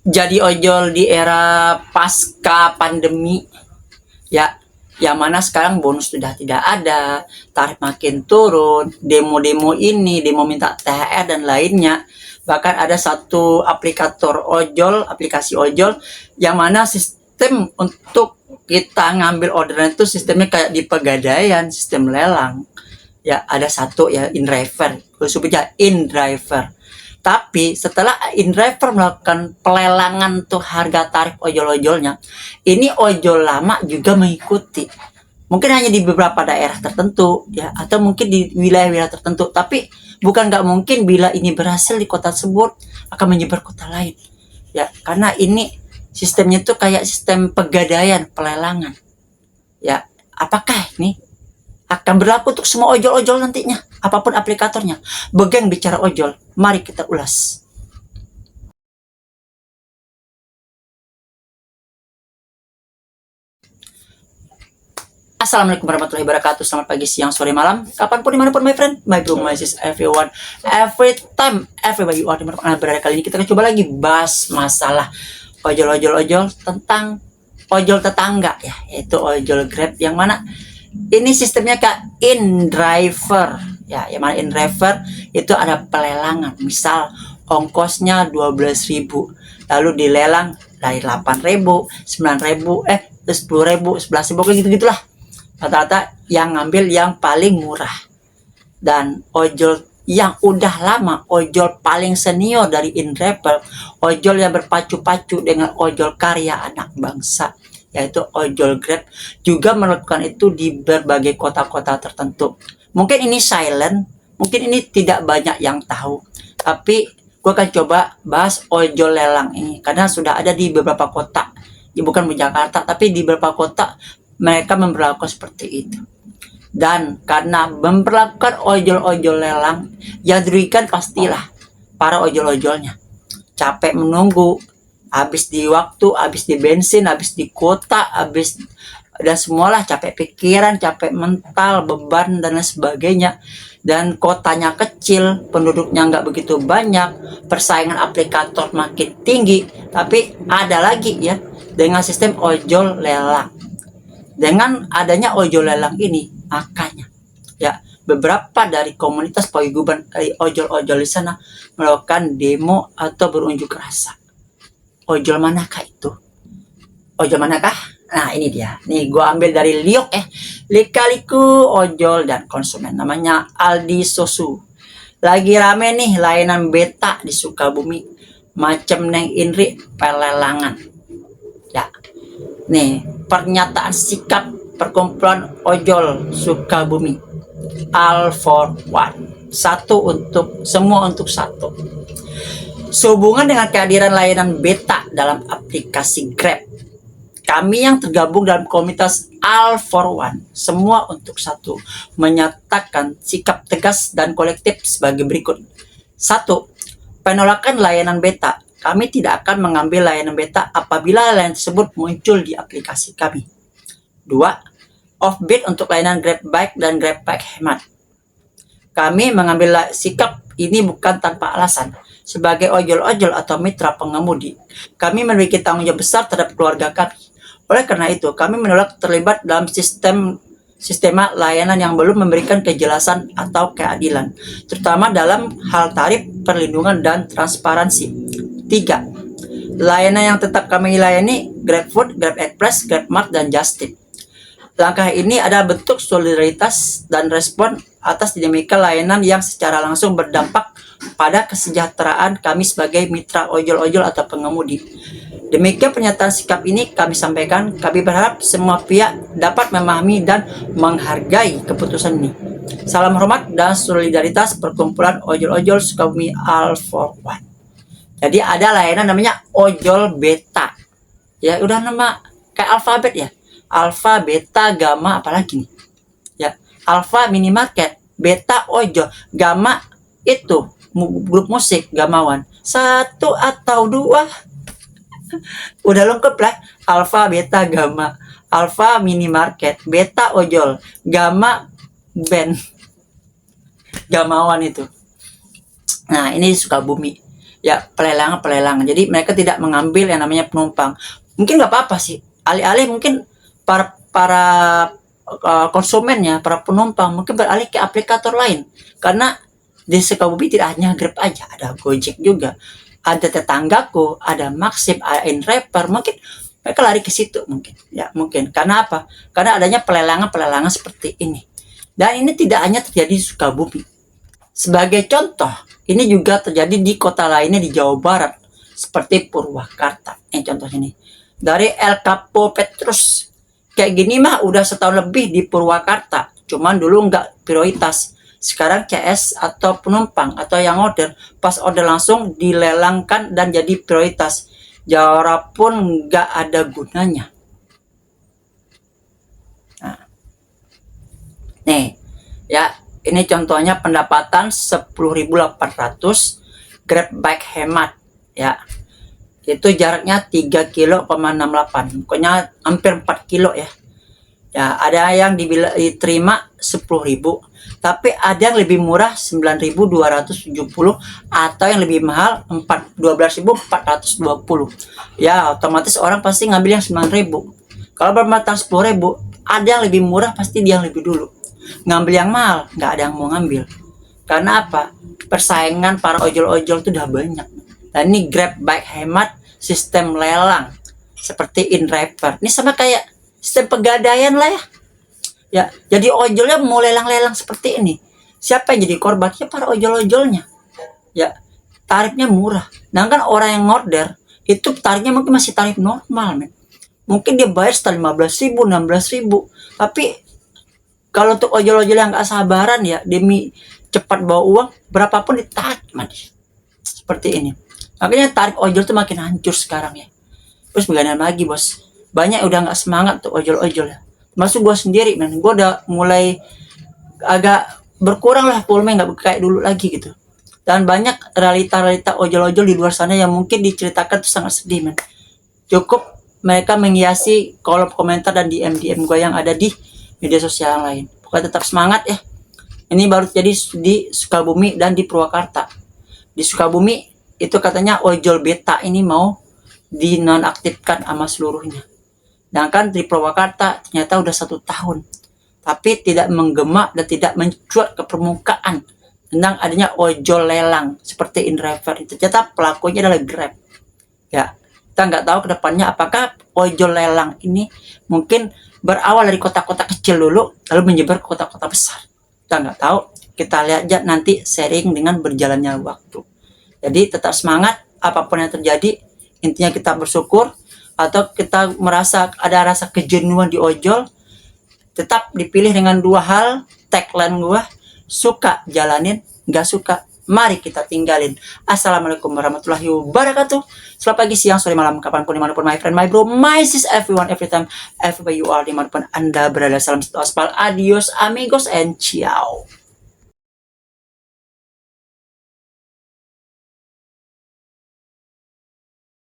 jadi ojol di era pasca pandemi, ya, yang mana sekarang bonus sudah tidak ada, tarif makin turun, demo-demo ini, demo minta THR dan lainnya. Bahkan ada satu aplikasi ojol, yang mana sistem untuk kita ngambil orderan itu sistemnya kayak di Pegadaian, sistem lelang. Ya, ada satu ya, InDriver, sebutnya InDriver. Tapi setelah InDriver melakukan pelelangan tuh harga tarif ojol-ojolnya, ini ojol lama juga mengikuti. Mungkin hanya di beberapa daerah tertentu, ya, atau mungkin di wilayah-wilayah tertentu. Tapi bukan nggak mungkin bila ini berhasil di kota tersebut akan menyebar kota lain, ya, karena ini sistemnya tuh kayak sistem Pegadaian, pelelangan, ya. Apakah ini akan berlaku untuk semua ojol-ojol nantinya, apapun aplikatornya? Begeng bicara ojol, mari kita ulas. Assalamualaikum warahmatullahi wabarakatuh. Selamat pagi, siang, sore, malam, kapanpun, dimanapun, my friend, my bro, my sis, everyone, every time, everybody you are, dimanapun Anda berada. Kali ini kita coba lagi bahas masalah ojol tentang ojol tetangga, ya, yaitu ojol Grab, yang mana ini sistemnya kayak InDriver, ya, yang mana InDriver itu ada pelelangan. Misal ongkosnya 12.000, lalu dilelang dari 8.000, 9.000, 10.000, 11.000, kayak gitu-gitulah. Rata-rata yang ngambil yang paling murah. Dan ojol yang udah lama, ojol paling senior dari InDriver, ojol yang berpacu-pacu dengan ojol karya anak bangsa, yaitu ojol Grab, juga melakukan itu di berbagai kota-kota tertentu. Mungkin ini silent, mungkin ini tidak banyak yang tahu, tapi gue akan coba bahas ojol lelang ini karena sudah ada di beberapa kota, ya, bukan di Jakarta, tapi di beberapa kota mereka memperlakukan seperti itu. Dan karena memperlakukan ojol-ojol lelang, yang dirugikan pastilah para ojol-ojolnya. Capek menunggu, habis di waktu, habis di bensin, habis di kuota, habis dan semualah, capek pikiran, capek mental, beban dan lain sebagainya. Dan kotanya kecil, penduduknya nggak begitu banyak, persaingan aplikator makin tinggi. Tapi ada lagi, ya, dengan sistem ojol lelang. Dengan adanya ojol lelang ini, makanya, ya, beberapa dari komunitas paguyuban ojol-ojol di sana melakukan demo atau berunjuk rasa. Ojol manakah itu? Ojol manakah? Nah, ini dia. Nih, gue ambil dari Liok, Lika-liku ojol dan konsumen. Namanya Aldi Sosu. Lagi rame nih layanan beta di Sukabumi. Macem Neng Indri pelelangan. Ya. Nih, pernyataan sikap perkumpulan ojol Sukabumi. All for one. Satu untuk semua, untuk satu. Sehubungan dengan kehadiran layanan beta dalam aplikasi Grab, kami yang tergabung dalam komunitas All for One, semua untuk satu, menyatakan sikap tegas dan kolektif sebagai berikut. 1. Penolakan layanan beta. Kami tidak akan mengambil layanan beta apabila layanan tersebut muncul di aplikasi kami. 2. Offbid untuk layanan Grab Bike dan Grab Bike Hemat. Kami mengambil sikap ini bukan tanpa alasan. Sebagai ojol-ojol atau mitra pengemudi, kami memiliki tanggung jawab besar terhadap keluarga kami. Oleh karena itu, kami menolak terlibat dalam sistema layanan yang belum memberikan kejelasan atau keadilan, terutama dalam hal tarif, perlindungan, dan transparansi. 3. Layanan yang tetap kami layani GrabFood, GrabExpress, GrabMart, dan Justip. Langkah ini adalah bentuk solidaritas dan respon atas dinamika layanan yang secara langsung berdampak pada kesejahteraan kami sebagai mitra ojol-ojol atau pengemudi. Demikian pernyataan sikap ini kami sampaikan. Kami berharap semua pihak dapat memahami dan menghargai keputusan ini. Salam hormat dan solidaritas perkumpulan ojol-ojol Sukabumi All for One. Jadi ada layanan namanya ojol beta. Ya, udah nama kayak alfabet, ya. Alfa, beta, gamma, apalagi nih? Ya, alfa minimarket, beta ojol, gamma itu grup musik Gamawan. 1 atau 2. Udah lengkap lah. Alfa, beta, gamma. Alfa minimarket, beta ojol, gamma band Gamawan itu. Nah, ini Sukabumi. ya pelelangan. Jadi mereka tidak mengambil yang namanya penumpang. Mungkin nggak apa-apa sih. Alih-alih mungkin para konsumennya, para penumpang mungkin beralih ke aplikator lain. Karena di Sukabumi tidak hanya Grab aja, ada Gojek juga. Ada tetanggaku, ada Maxim, ada InDriver, mungkin mereka lari ke situ mungkin. Ya, mungkin. Karena apa? Karena adanya pelelangan seperti ini. Dan ini tidak hanya terjadi di Sukabumi. Sebagai contoh, ini juga terjadi di kota lainnya di Jawa Barat, seperti Purwakarta. Ini contoh ini. Dari El Capo Petrus. Kayak gini mah udah setahun lebih di Purwakarta. Cuman dulu nggak prioritas. Sekarang CS atau penumpang atau yang order, pas order langsung dilelangkan dan jadi prioritas. Jawara pun nggak ada gunanya. Nah. Nih, ya. Ini contohnya pendapatan 10.800, Grab bike hemat, ya. Itu jaraknya 3 kilo, 68. Pokoknya hampir 4 kilo ya. Ya, ada yang diterima 10.000, tapi ada yang lebih murah 9.270 atau yang lebih mahal 12.420. Ya, otomatis orang pasti ngambil yang 9.000. Kalau bermata 10.000, ada yang lebih murah pasti dia yang lebih dulu. Ngambil yang mahal, nggak ada yang mau ngambil. Karena apa? Persaingan para ojol-ojol itu udah banyak. Dan ini Grab bike hemat sistem lelang seperti InDriver. Ini sama kayak sistem pegadaian lah ya. Ya, jadi ojolnya mau lelang-lelang seperti ini. Siapa yang jadi korban? Ya para ojol-ojolnya. Ya, tarifnya murah. Nah kan orang yang order itu tarifnya mungkin masih tarif normal, men. Mungkin dia bayar sekitar 15.000, 16.000. Tapi kalau untuk ojol-ojol yang nggak sabaran ya, demi cepat bawa uang, berapapun ditarik, manis. Seperti ini. Makanya tarif ojol tuh makin hancur sekarang ya. Terus bagaimana lagi, bos? Banyak udah nggak semangat tuh ojol-ojol ya. Masuk gue sendiri, man. Gue udah mulai agak berkurang lah volume, nggak kayak dulu lagi gitu. Dan banyak realita-realita ojol-ojol di luar sana yang mungkin diceritakan tuh sangat sedih, man. Cukup mereka menghiasi kolom komentar dan DM gue yang ada di media sosial lain. Pokoknya tetap semangat ya. Ini baru terjadi di Sukabumi dan di Purwakarta. Di Sukabumi itu katanya ojol beta ini mau dinonaktifkan sama seluruhnya. Sedangkan di Purwakarta ternyata udah 1 tahun. Tapi tidak menggema dan tidak mencuat ke permukaan tentang adanya ojol lelang seperti InDriver. Itu ternyata pelakunya adalah Grab. Ya, kita nggak tahu kedepannya apakah ojol lelang ini mungkin berawal dari kota-kota kecil dulu, lalu menyebar ke kota-kota besar. Kita nggak tahu. Kita lihat aja nanti sharing dengan berjalannya waktu. Jadi tetap semangat apapun yang terjadi. Intinya kita bersyukur atau kita merasa ada rasa kejenuhan di ojol. Tetap dipilih dengan 2 hal. Tagline gua, suka jalanin, nggak suka mari kita tinggalin. Assalamualaikum warahmatullahi wabarakatuh. Selamat pagi, siang, sore, malam, kapanpun, dimanapun, my friend, my bro, my sis, everyone, every time, everywhere you are, dimanapun Anda berada. Salam satu aspal, adios, amigos, and ciao.